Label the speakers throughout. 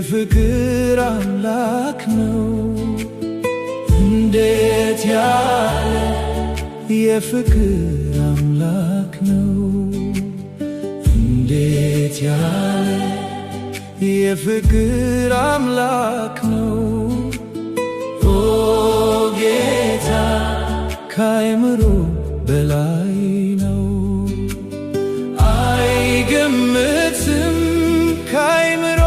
Speaker 1: የፍቅር አምላክ ነው እንዴት ያለ የፍቅር አምላክ ነው እንዴት ያለ የፍቅር አምላክ ነው ኦ ጌታ ከአእምሮ በላይ ነው አይገምትም ከአእምሮ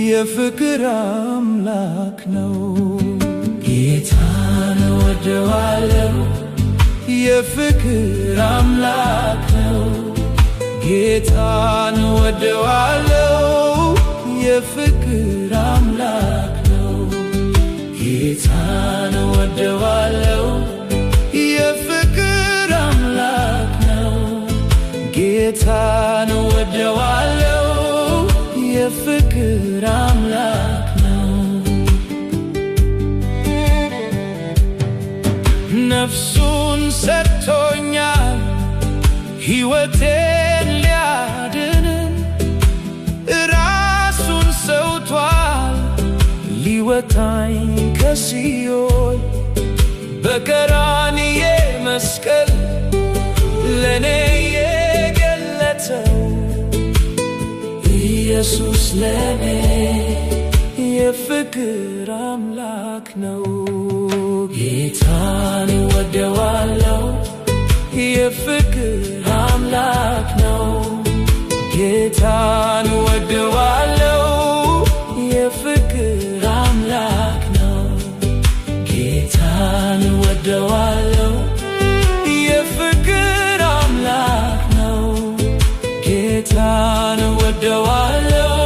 Speaker 1: የፍቅር አምላክ ነው ጌታን እወደዋለሁ የፍቅር አምላክ ነው ጌታን እወደዋለሁ የፍቅር አምላክ ነው ጌታን እወደዋለሁ የፍቅር አምላክ ነው ጌታን እወደዋለሁ የፍቅር አምላክ ነው ነፍሱን ሰጥቶኛል ሕይወቴን ሊያድን ራሱን ሰውቷል ሊወጣኝ ከሲኦል በቀራንዮ መስቀል ለኔ የገለጠው ኢየሱስ ለኔ የፍቅር አምላክ ነው ጌታን እወደዋለሁ የፍቅር አምላክ ነው ጌታን እወደዋለሁ የፍቅር አምላክ ነው ጌታን እወደዋለሁ የፍቅር አምላክ ነው ጌታን እወደዋለሁ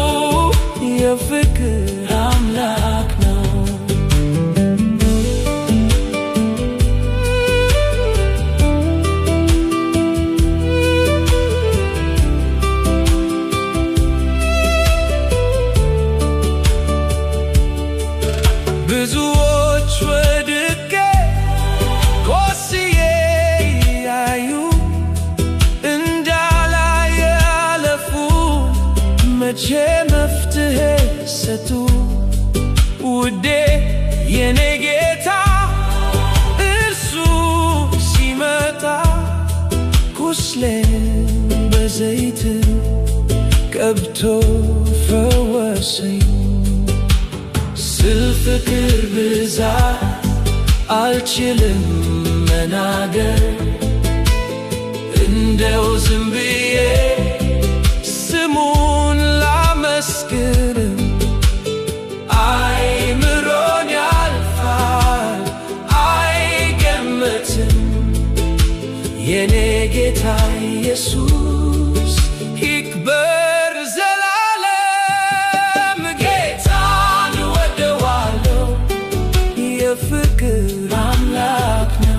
Speaker 1: የፍቅር አምላክ ነው ብዙዎች ወድቄ ቆስዬ ያዩ እንዳላየ አለፉ መቼ መፍትሄ ሰጡ ውዴ የኔ ጌታ እርሱ ሲመጣ ቁስሌን በዘይት ቀብቶ ፈወሰኝ ስለ ፍቅር ብዛት አልችልም መናገር እንደው ዝም ብዬ ስሙን ላመስግን አይምሮን ያልፋል አይገምትም የኔ ጌታ ኢየሱስ ይክበር ዘላለም ጌታን እወደዋለሁ የፍቅር አምላክ ነው